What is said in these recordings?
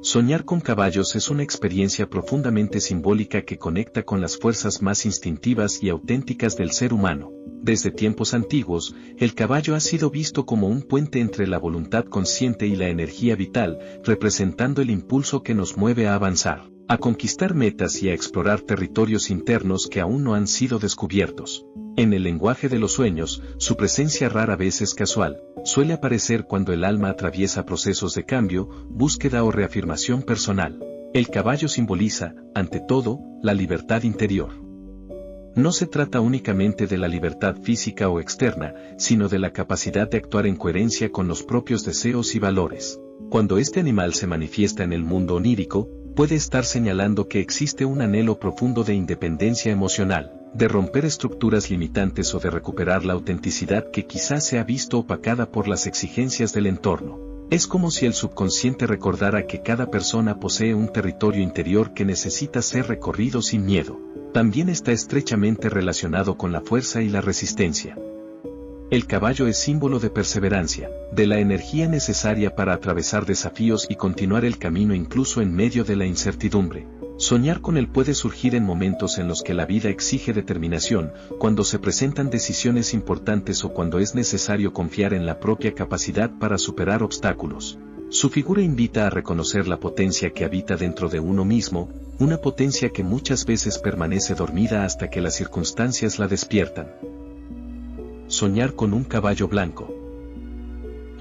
Soñar con caballos es una experiencia profundamente simbólica que conecta con las fuerzas más instintivas y auténticas del ser humano. Desde tiempos antiguos, el caballo ha sido visto como un puente entre la voluntad consciente y la energía vital, representando el impulso que nos mueve a avanzar, a conquistar metas y a explorar territorios internos que aún no han sido descubiertos. En el lenguaje de los sueños, su presencia rara vez es casual, suele aparecer cuando el alma atraviesa procesos de cambio, búsqueda o reafirmación personal. El caballo simboliza, ante todo, la libertad interior. No se trata únicamente de la libertad física o externa, sino de la capacidad de actuar en coherencia con los propios deseos y valores. Cuando este animal se manifiesta en el mundo onírico, puede estar señalando que existe un anhelo profundo de independencia emocional, de romper estructuras limitantes o de recuperar la autenticidad que quizás se ha visto opacada por las exigencias del entorno. Es como si el subconsciente recordara que cada persona posee un territorio interior que necesita ser recorrido sin miedo. También está estrechamente relacionado con la fuerza y la resistencia. El caballo es símbolo de perseverancia, de la energía necesaria para atravesar desafíos y continuar el camino incluso en medio de la incertidumbre. Soñar con él puede surgir en momentos en los que la vida exige determinación, cuando se presentan decisiones importantes o cuando es necesario confiar en la propia capacidad para superar obstáculos. Su figura invita a reconocer la potencia que habita dentro de uno mismo, una potencia que muchas veces permanece dormida hasta que las circunstancias la despiertan. Soñar con un caballo blanco.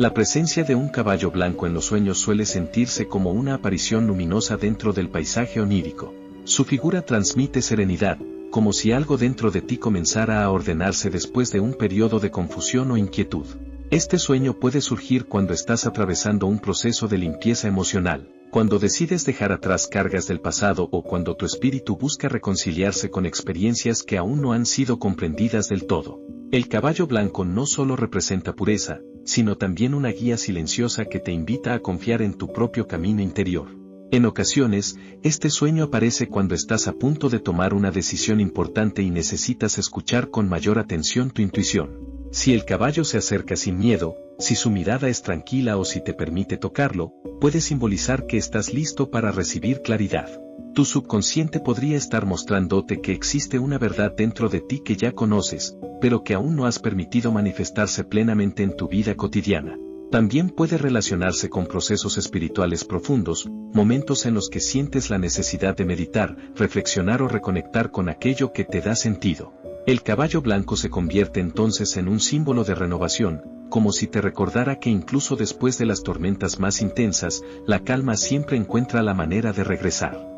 La presencia de un caballo blanco en los sueños suele sentirse como una aparición luminosa dentro del paisaje onírico. Su figura transmite serenidad, como si algo dentro de ti comenzara a ordenarse después de un periodo de confusión o inquietud. Este sueño puede surgir cuando estás atravesando un proceso de limpieza emocional, cuando decides dejar atrás cargas del pasado o cuando tu espíritu busca reconciliarse con experiencias que aún no han sido comprendidas del todo. El caballo blanco no solo representa pureza, sino también una guía silenciosa que te invita a confiar en tu propio camino interior. En ocasiones, este sueño aparece cuando estás a punto de tomar una decisión importante y necesitas escuchar con mayor atención tu intuición. Si el caballo se acerca sin miedo, si su mirada es tranquila o si te permite tocarlo, puede simbolizar que estás listo para recibir claridad. Tu subconsciente podría estar mostrándote que existe una verdad dentro de ti que ya conoces, pero que aún no has permitido manifestarse plenamente en tu vida cotidiana. También puede relacionarse con procesos espirituales profundos, momentos en los que sientes la necesidad de meditar, reflexionar o reconectar con aquello que te da sentido. El caballo blanco se convierte entonces en un símbolo de renovación, como si te recordara que incluso después de las tormentas más intensas, la calma siempre encuentra la manera de regresar.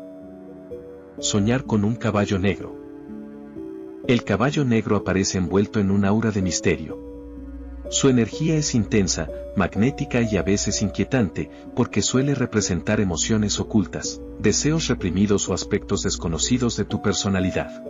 Soñar con un caballo negro. El caballo negro aparece envuelto en un aura de misterio. Su energía es intensa, magnética y a veces inquietante, porque suele representar emociones ocultas, deseos reprimidos o aspectos desconocidos de tu personalidad.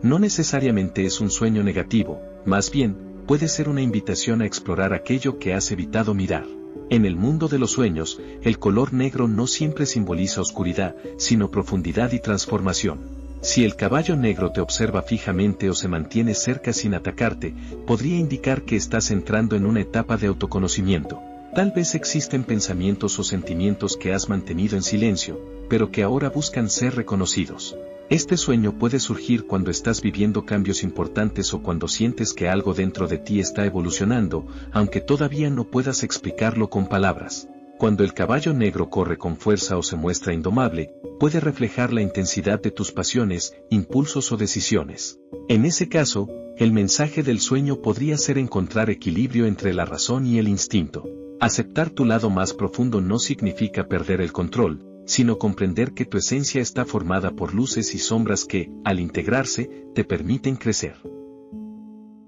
No necesariamente es un sueño negativo, más bien, puede ser una invitación a explorar aquello que has evitado mirar. En el mundo de los sueños, el color negro no siempre simboliza oscuridad, sino profundidad y transformación. Si el caballo negro te observa fijamente o se mantiene cerca sin atacarte, podría indicar que estás entrando en una etapa de autoconocimiento. Tal vez existen pensamientos o sentimientos que has mantenido en silencio, pero que ahora buscan ser reconocidos. Este sueño puede surgir cuando estás viviendo cambios importantes o cuando sientes que algo dentro de ti está evolucionando, aunque todavía no puedas explicarlo con palabras. Cuando el caballo negro corre con fuerza o se muestra indomable, puede reflejar la intensidad de tus pasiones, impulsos o decisiones. En ese caso, el mensaje del sueño podría ser encontrar equilibrio entre la razón y el instinto. Aceptar tu lado más profundo no significa perder el control, sino comprender que tu esencia está formada por luces y sombras que, al integrarse, te permiten crecer.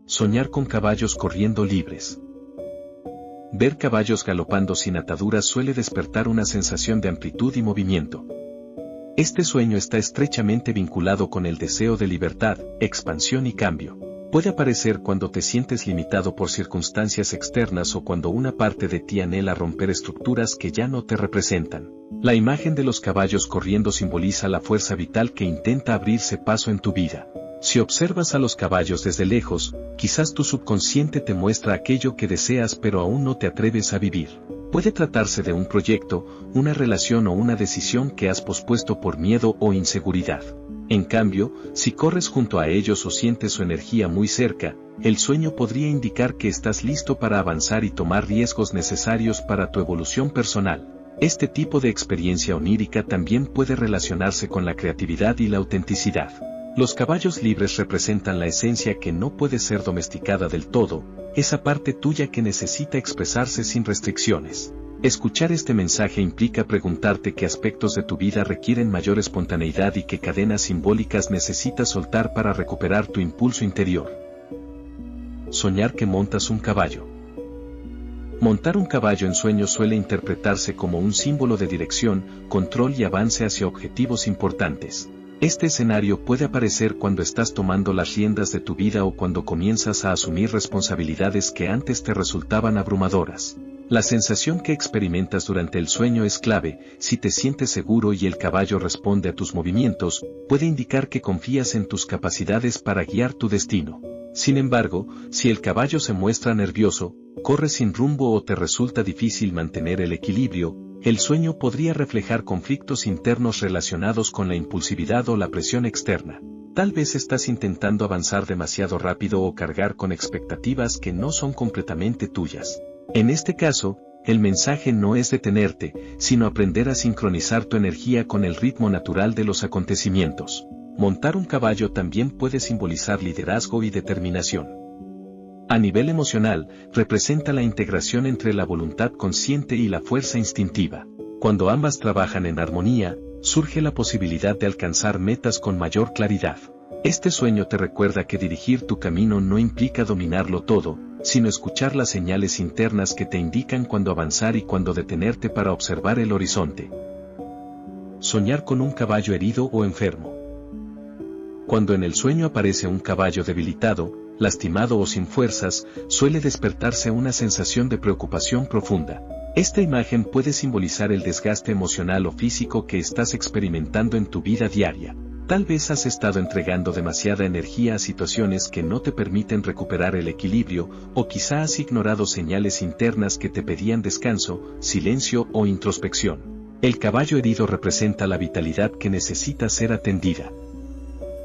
Soñar con caballos corriendo libres. Ver caballos galopando sin ataduras suele despertar una sensación de amplitud y movimiento. Este sueño está estrechamente vinculado con el deseo de libertad, expansión y cambio. Puede aparecer cuando te sientes limitado por circunstancias externas o cuando una parte de ti anhela romper estructuras que ya no te representan. La imagen de los caballos corriendo simboliza la fuerza vital que intenta abrirse paso en tu vida. Si observas a los caballos desde lejos, quizás tu subconsciente te muestra aquello que deseas pero aún no te atreves a vivir. Puede tratarse de un proyecto, una relación o una decisión que has pospuesto por miedo o inseguridad. En cambio, si corres junto a ellos o sientes su energía muy cerca, el sueño podría indicar que estás listo para avanzar y tomar riesgos necesarios para tu evolución personal. Este tipo de experiencia onírica también puede relacionarse con la creatividad y la autenticidad. Los caballos libres representan la esencia que no puede ser domesticada del todo, esa parte tuya que necesita expresarse sin restricciones. Escuchar este mensaje implica preguntarte qué aspectos de tu vida requieren mayor espontaneidad y qué cadenas simbólicas necesitas soltar para recuperar tu impulso interior. Soñar que montas un caballo. Montar un caballo en sueños suele interpretarse como un símbolo de dirección, control y avance hacia objetivos importantes. Este escenario puede aparecer cuando estás tomando las riendas de tu vida o cuando comienzas a asumir responsabilidades que antes te resultaban abrumadoras. La sensación que experimentas durante el sueño es clave. Si te sientes seguro y el caballo responde a tus movimientos, puede indicar que confías en tus capacidades para guiar tu destino. Sin embargo, si el caballo se muestra nervioso, corre sin rumbo o te resulta difícil mantener el equilibrio, el sueño podría reflejar conflictos internos relacionados con la impulsividad o la presión externa. Tal vez estás intentando avanzar demasiado rápido o cargar con expectativas que no son completamente tuyas. En este caso, el mensaje no es detenerte, sino aprender a sincronizar tu energía con el ritmo natural de los acontecimientos. Montar un caballo también puede simbolizar liderazgo y determinación. A nivel emocional, representa la integración entre la voluntad consciente y la fuerza instintiva. Cuando ambas trabajan en armonía, surge la posibilidad de alcanzar metas con mayor claridad. Este sueño te recuerda que dirigir tu camino no implica dominarlo todo, sino escuchar las señales internas que te indican cuándo avanzar y cuándo detenerte para observar el horizonte. Soñar con un caballo herido o enfermo. Cuando en el sueño aparece un caballo debilitado, lastimado o sin fuerzas, suele despertarse una sensación de preocupación profunda. Esta imagen puede simbolizar el desgaste emocional o físico que estás experimentando en tu vida diaria. Tal vez has estado entregando demasiada energía a situaciones que no te permiten recuperar el equilibrio, o quizá has ignorado señales internas que te pedían descanso, silencio o introspección. El caballo herido representa la vitalidad que necesita ser atendida.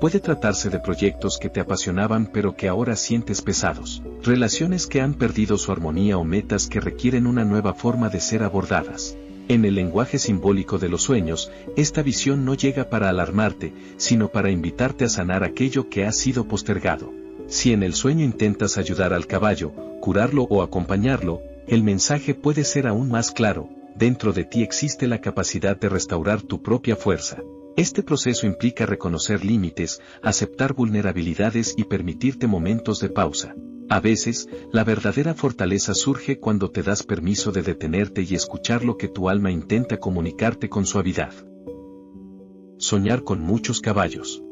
Puede tratarse de proyectos que te apasionaban pero que ahora sientes pesados, relaciones que han perdido su armonía o metas que requieren una nueva forma de ser abordadas. En el lenguaje simbólico de los sueños, esta visión no llega para alarmarte, sino para invitarte a sanar aquello que ha sido postergado. Si en el sueño intentas ayudar al caballo, curarlo o acompañarlo, el mensaje puede ser aún más claro: dentro de ti existe la capacidad de restaurar tu propia fuerza. Este proceso implica reconocer límites, aceptar vulnerabilidades y permitirte momentos de pausa. A veces, la verdadera fortaleza surge cuando te das permiso de detenerte y escuchar lo que tu alma intenta comunicarte con suavidad. Soñar con muchos caballos.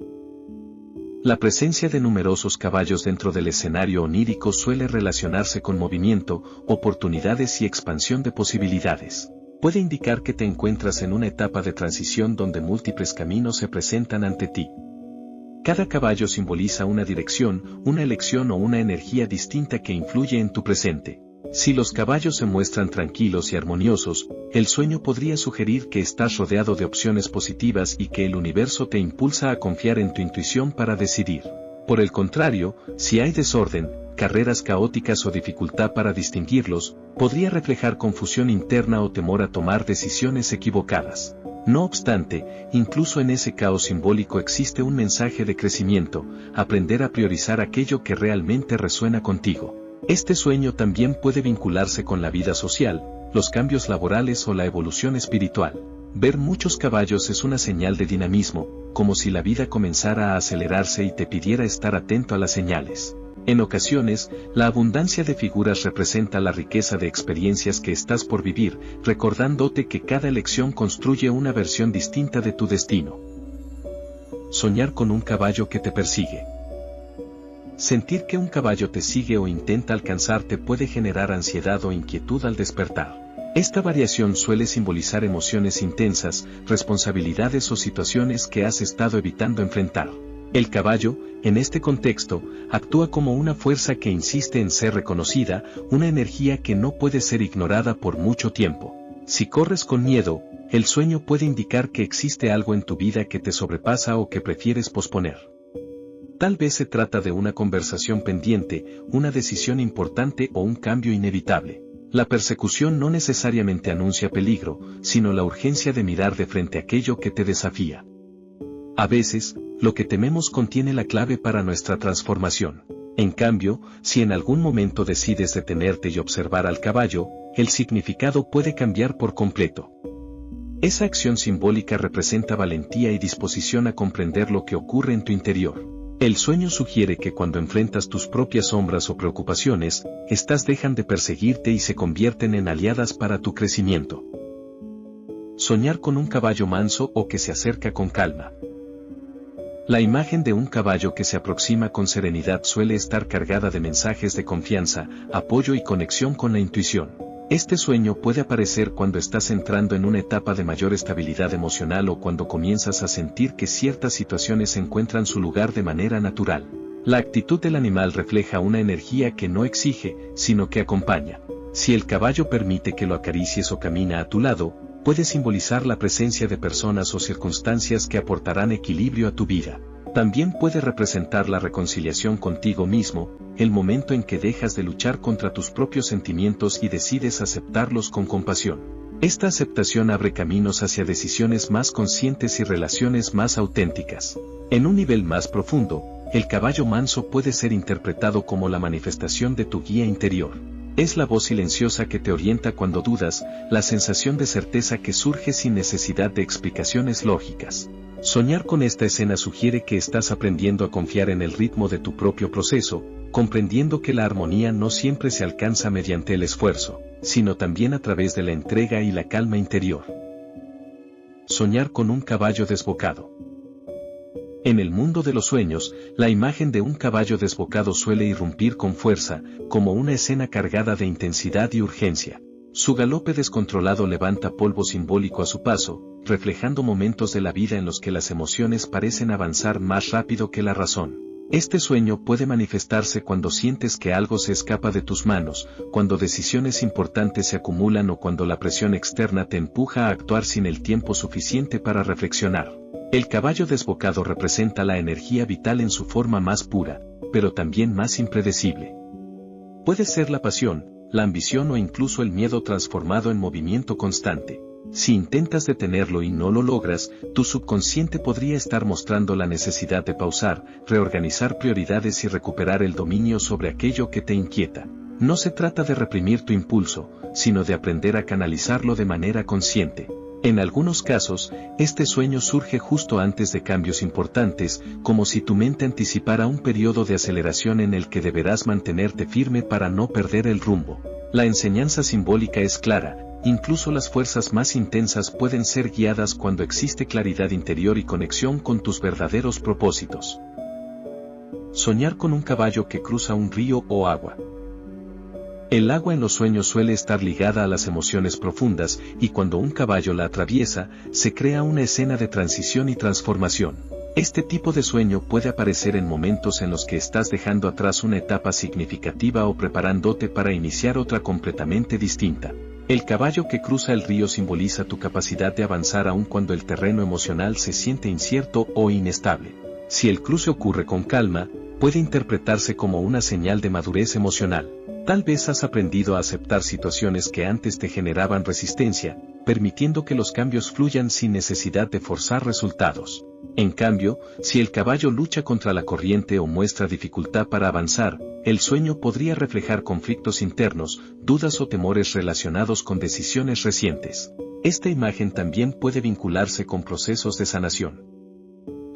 La presencia de numerosos caballos dentro del escenario onírico suele relacionarse con movimiento, oportunidades y expansión de posibilidades. Puede indicar que te encuentras en una etapa de transición donde múltiples caminos se presentan ante ti. Cada caballo simboliza una dirección, una elección o una energía distinta que influye en tu presente. Si los caballos se muestran tranquilos y armoniosos, el sueño podría sugerir que estás rodeado de opciones positivas y que el universo te impulsa a confiar en tu intuición para decidir. Por el contrario, si hay desorden, carreras caóticas o dificultad para distinguirlos, podría reflejar confusión interna o temor a tomar decisiones equivocadas. No obstante, incluso en ese caos simbólico existe un mensaje de crecimiento: aprender a priorizar aquello que realmente resuena contigo. Este sueño también puede vincularse con la vida social, los cambios laborales o la evolución espiritual. Ver muchos caballos es una señal de dinamismo, como si la vida comenzara a acelerarse y te pidiera estar atento a las señales. En ocasiones, la abundancia de figuras representa la riqueza de experiencias que estás por vivir, recordándote que cada elección construye una versión distinta de tu destino. Soñar con un caballo que te persigue. Sentir que un caballo te sigue o intenta alcanzarte puede generar ansiedad o inquietud al despertar. Esta variación suele simbolizar emociones intensas, responsabilidades o situaciones que has estado evitando enfrentar. El caballo, en este contexto, actúa como una fuerza que insiste en ser reconocida, una energía que no puede ser ignorada por mucho tiempo. Si corres con miedo, el sueño puede indicar que existe algo en tu vida que te sobrepasa o que prefieres posponer. Tal vez se trata de una conversación pendiente, una decisión importante o un cambio inevitable. La persecución no necesariamente anuncia peligro, sino la urgencia de mirar de frente aquello que te desafía. A veces, lo que tememos contiene la clave para nuestra transformación. En cambio, si en algún momento decides detenerte y observar al caballo, el significado puede cambiar por completo. Esa acción simbólica representa valentía y disposición a comprender lo que ocurre en tu interior. El sueño sugiere que cuando enfrentas tus propias sombras o preocupaciones, estas dejan de perseguirte y se convierten en aliadas para tu crecimiento. Soñar con un caballo manso o que se acerca con calma. La imagen de un caballo que se aproxima con serenidad suele estar cargada de mensajes de confianza, apoyo y conexión con la intuición. Este sueño puede aparecer cuando estás entrando en una etapa de mayor estabilidad emocional o cuando comienzas a sentir que ciertas situaciones encuentran su lugar de manera natural. La actitud del animal refleja una energía que no exige, sino que acompaña. Si el caballo permite que lo acaricies o camina a tu lado, puede simbolizar la presencia de personas o circunstancias que aportarán equilibrio a tu vida. También puede representar la reconciliación contigo mismo, el momento en que dejas de luchar contra tus propios sentimientos y decides aceptarlos con compasión. Esta aceptación abre caminos hacia decisiones más conscientes y relaciones más auténticas. En un nivel más profundo, el caballo manso puede ser interpretado como la manifestación de tu guía interior. Es la voz silenciosa que te orienta cuando dudas, la sensación de certeza que surge sin necesidad de explicaciones lógicas. Soñar con esta escena sugiere que estás aprendiendo a confiar en el ritmo de tu propio proceso, comprendiendo que la armonía no siempre se alcanza mediante el esfuerzo, sino también a través de la entrega y la calma interior. Soñar con un caballo desbocado. En el mundo de los sueños, la imagen de un caballo desbocado suele irrumpir con fuerza, como una escena cargada de intensidad y urgencia. Su galope descontrolado levanta polvo simbólico a su paso, reflejando momentos de la vida en los que las emociones parecen avanzar más rápido que la razón. Este sueño puede manifestarse cuando sientes que algo se escapa de tus manos, cuando decisiones importantes se acumulan o cuando la presión externa te empuja a actuar sin el tiempo suficiente para reflexionar. El caballo desbocado representa la energía vital en su forma más pura, pero también más impredecible. Puede ser la pasión, la ambición o incluso el miedo transformado en movimiento constante. Si intentas detenerlo y no lo logras, tu subconsciente podría estar mostrando la necesidad de pausar, reorganizar prioridades y recuperar el dominio sobre aquello que te inquieta. No se trata de reprimir tu impulso, sino de aprender a canalizarlo de manera consciente. En algunos casos, este sueño surge justo antes de cambios importantes, como si tu mente anticipara un periodo de aceleración en el que deberás mantenerte firme para no perder el rumbo. La enseñanza simbólica es clara. Incluso las fuerzas más intensas pueden ser guiadas cuando existe claridad interior y conexión con tus verdaderos propósitos. Soñar con un caballo que cruza un río o agua. El agua en los sueños suele estar ligada a las emociones profundas, y cuando un caballo la atraviesa, se crea una escena de transición y transformación. Este tipo de sueño puede aparecer en momentos en los que estás dejando atrás una etapa significativa o preparándote para iniciar otra completamente distinta. El caballo que cruza el río simboliza tu capacidad de avanzar aun cuando el terreno emocional se siente incierto o inestable. Si el cruce ocurre con calma, puede interpretarse como una señal de madurez emocional. Tal vez has aprendido a aceptar situaciones que antes te generaban resistencia, permitiendo que los cambios fluyan sin necesidad de forzar resultados. En cambio, si el caballo lucha contra la corriente o muestra dificultad para avanzar, el sueño podría reflejar conflictos internos, dudas o temores relacionados con decisiones recientes. Esta imagen también puede vincularse con procesos de sanación.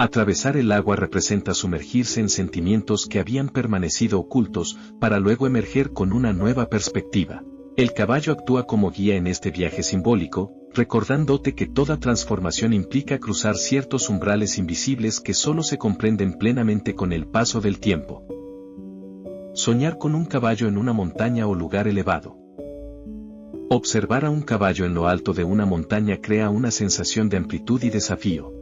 Atravesar el agua representa sumergirse en sentimientos que habían permanecido ocultos, para luego emerger con una nueva perspectiva. El caballo actúa como guía en este viaje simbólico, recordándote que toda transformación implica cruzar ciertos umbrales invisibles que solo se comprenden plenamente con el paso del tiempo. Soñar con un caballo en una montaña o lugar elevado. Observar a un caballo en lo alto de una montaña crea una sensación de amplitud y desafío.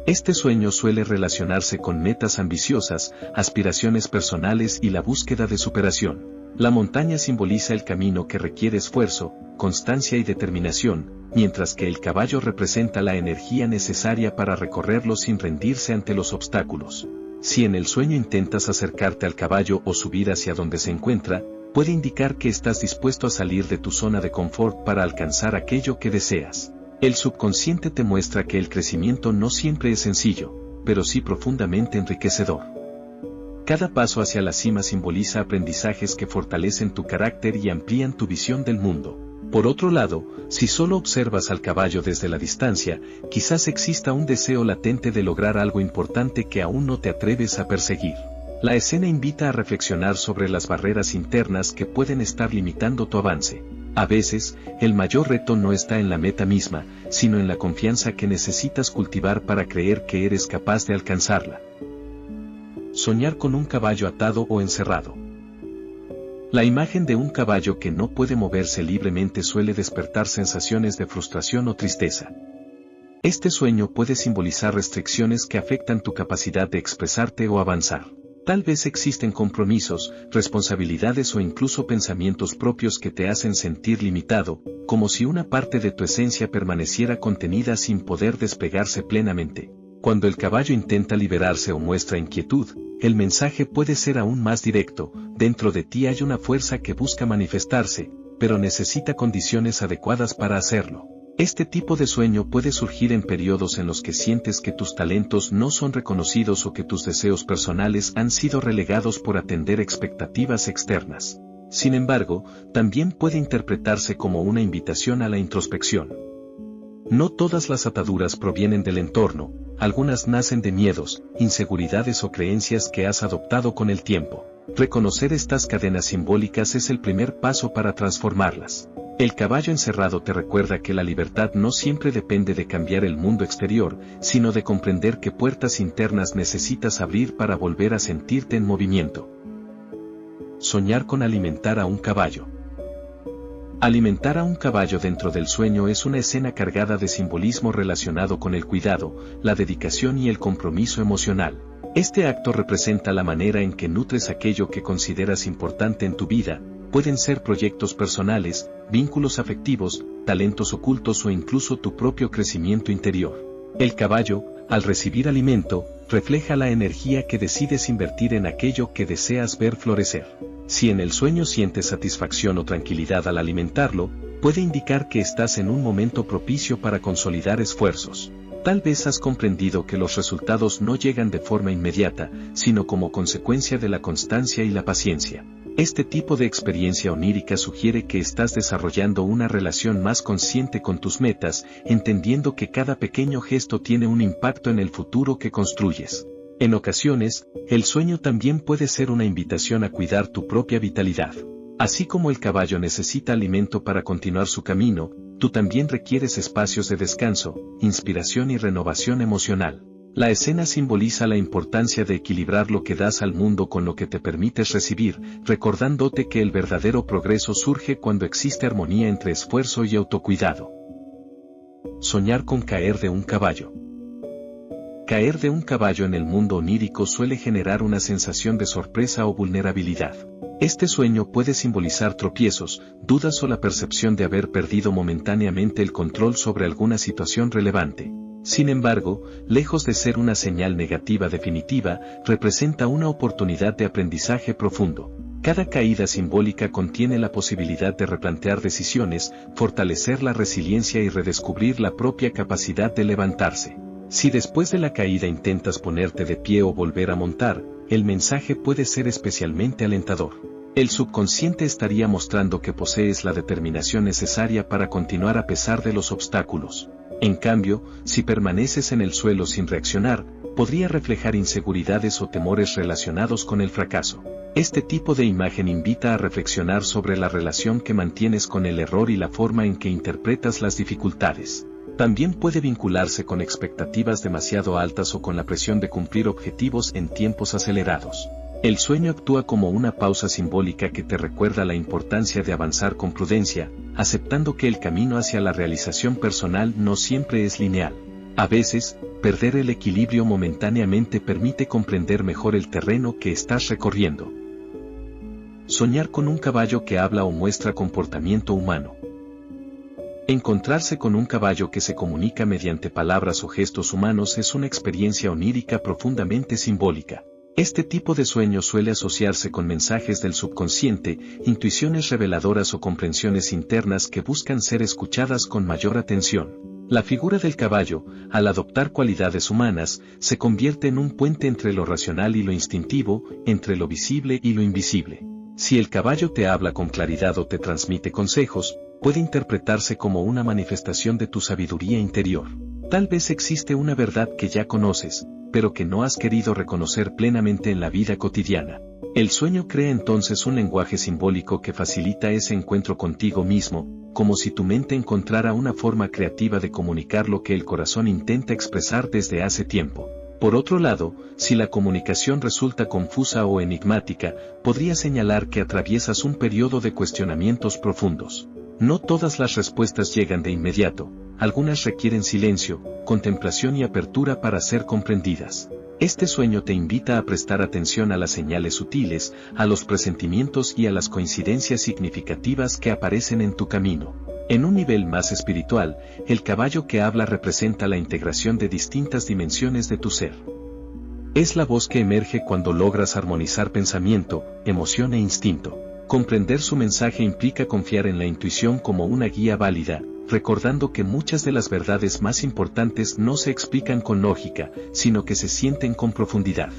Este sueño suele relacionarse con metas ambiciosas, aspiraciones personales y la búsqueda de superación. La montaña simboliza el camino que requiere esfuerzo, constancia y determinación, mientras que el caballo representa la energía necesaria para recorrerlo sin rendirse ante los obstáculos. Si en el sueño intentas acercarte al caballo o subir hacia donde se encuentra, puede indicar que estás dispuesto a salir de tu zona de confort para alcanzar aquello que deseas. El subconsciente te muestra que el crecimiento no siempre es sencillo, pero sí profundamente enriquecedor. Cada paso hacia la cima simboliza aprendizajes que fortalecen tu carácter y amplían tu visión del mundo. Por otro lado, si solo observas al caballo desde la distancia, quizás exista un deseo latente de lograr algo importante que aún no te atreves a perseguir. La escena invita a reflexionar sobre las barreras internas que pueden estar limitando tu avance. A veces, el mayor reto no está en la meta misma, sino en la confianza que necesitas cultivar para creer que eres capaz de alcanzarla. Soñar con un caballo atado o encerrado. La imagen de un caballo que no puede moverse libremente suele despertar sensaciones de frustración o tristeza. Este sueño puede simbolizar restricciones que afectan tu capacidad de expresarte o avanzar. Tal vez existen compromisos, responsabilidades o incluso pensamientos propios que te hacen sentir limitado, como si una parte de tu esencia permaneciera contenida sin poder despegarse plenamente. Cuando el caballo intenta liberarse o muestra inquietud, el mensaje puede ser aún más directo: dentro de ti hay una fuerza que busca manifestarse, pero necesita condiciones adecuadas para hacerlo. Este tipo de sueño puede surgir en periodos en los que sientes que tus talentos no son reconocidos o que tus deseos personales han sido relegados por atender expectativas externas. Sin embargo, también puede interpretarse como una invitación a la introspección. No todas las ataduras provienen del entorno, algunas nacen de miedos, inseguridades o creencias que has adoptado con el tiempo. Reconocer estas cadenas simbólicas es el primer paso para transformarlas. El caballo encerrado te recuerda que la libertad no siempre depende de cambiar el mundo exterior, sino de comprender qué puertas internas necesitas abrir para volver a sentirte en movimiento. Soñar con alimentar a un caballo. Alimentar a un caballo dentro del sueño es una escena cargada de simbolismo relacionado con el cuidado, la dedicación y el compromiso emocional. Este acto representa la manera en que nutres aquello que consideras importante en tu vida. Pueden ser proyectos personales, vínculos afectivos, talentos ocultos o incluso tu propio crecimiento interior. El caballo, al recibir alimento, refleja la energía que decides invertir en aquello que deseas ver florecer. Si en el sueño sientes satisfacción o tranquilidad al alimentarlo, puede indicar que estás en un momento propicio para consolidar esfuerzos. Tal vez has comprendido que los resultados no llegan de forma inmediata, sino como consecuencia de la constancia y la paciencia. Este tipo de experiencia onírica sugiere que estás desarrollando una relación más consciente con tus metas, entendiendo que cada pequeño gesto tiene un impacto en el futuro que construyes. En ocasiones, el sueño también puede ser una invitación a cuidar tu propia vitalidad. Así como el caballo necesita alimento para continuar su camino, tú también requieres espacios de descanso, inspiración y renovación emocional. La escena simboliza la importancia de equilibrar lo que das al mundo con lo que te permites recibir, recordándote que el verdadero progreso surge cuando existe armonía entre esfuerzo y autocuidado. Soñar con caer de un caballo. Caer de un caballo en el mundo onírico suele generar una sensación de sorpresa o vulnerabilidad. Este sueño puede simbolizar tropiezos, dudas o la percepción de haber perdido momentáneamente el control sobre alguna situación relevante. Sin embargo, lejos de ser una señal negativa definitiva, representa una oportunidad de aprendizaje profundo. Cada caída simbólica contiene la posibilidad de replantear decisiones, fortalecer la resiliencia y redescubrir la propia capacidad de levantarse. Si después de la caída intentas ponerte de pie o volver a montar, el mensaje puede ser especialmente alentador. El subconsciente estaría mostrando que posees la determinación necesaria para continuar a pesar de los obstáculos. En cambio, si permaneces en el suelo sin reaccionar, podría reflejar inseguridades o temores relacionados con el fracaso. Este tipo de imagen invita a reflexionar sobre la relación que mantienes con el error y la forma en que interpretas las dificultades. También puede vincularse con expectativas demasiado altas o con la presión de cumplir objetivos en tiempos acelerados. El sueño actúa como una pausa simbólica que te recuerda la importancia de avanzar con prudencia, aceptando que el camino hacia la realización personal no siempre es lineal. A veces, perder el equilibrio momentáneamente permite comprender mejor el terreno que estás recorriendo. Soñar con un caballo que habla o muestra comportamiento humano. Encontrarse con un caballo que se comunica mediante palabras o gestos humanos es una experiencia onírica profundamente simbólica. Este tipo de sueño suele asociarse con mensajes del subconsciente, intuiciones reveladoras o comprensiones internas que buscan ser escuchadas con mayor atención. La figura del caballo, al adoptar cualidades humanas, se convierte en un puente entre lo racional y lo instintivo, entre lo visible y lo invisible. Si el caballo te habla con claridad o te transmite consejos, puede interpretarse como una manifestación de tu sabiduría interior. Tal vez existe una verdad que ya conoces, pero que no has querido reconocer plenamente en la vida cotidiana. El sueño crea entonces un lenguaje simbólico que facilita ese encuentro contigo mismo, como si tu mente encontrara una forma creativa de comunicar lo que el corazón intenta expresar desde hace tiempo. Por otro lado, si la comunicación resulta confusa o enigmática, podría señalar que atraviesas un periodo de cuestionamientos profundos. No todas las respuestas llegan de inmediato, algunas requieren silencio, contemplación y apertura para ser comprendidas. Este sueño te invita a prestar atención a las señales sutiles, a los presentimientos y a las coincidencias significativas que aparecen en tu camino. En un nivel más espiritual, el caballo que habla representa la integración de distintas dimensiones de tu ser. Es la voz que emerge cuando logras armonizar pensamiento, emoción e instinto. Comprender su mensaje implica confiar en la intuición como una guía válida, recordando que muchas de las verdades más importantes no se explican con lógica, sino que se sienten con profundidad.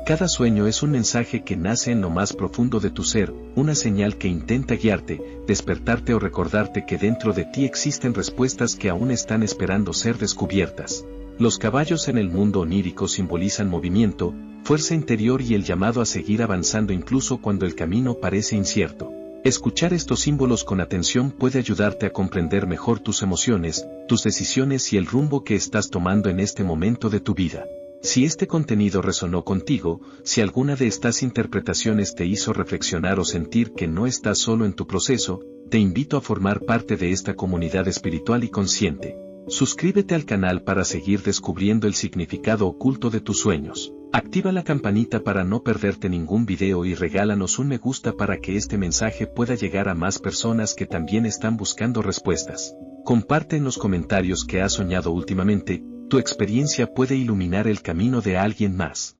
Cada sueño es un mensaje que nace en lo más profundo de tu ser, una señal que intenta guiarte, despertarte o recordarte que dentro de ti existen respuestas que aún están esperando ser descubiertas. Los caballos en el mundo onírico simbolizan movimiento, fuerza interior y el llamado a seguir avanzando incluso cuando el camino parece incierto. Escuchar estos símbolos con atención puede ayudarte a comprender mejor tus emociones, tus decisiones y el rumbo que estás tomando en este momento de tu vida. Si este contenido resonó contigo, si alguna de estas interpretaciones te hizo reflexionar o sentir que no estás solo en tu proceso, te invito a formar parte de esta comunidad espiritual y consciente. Suscríbete al canal para seguir descubriendo el significado oculto de tus sueños. Activa la campanita para no perderte ningún video y regálanos un me gusta para que este mensaje pueda llegar a más personas que también están buscando respuestas. Comparte en los comentarios qué has soñado últimamente, tu experiencia puede iluminar el camino de alguien más.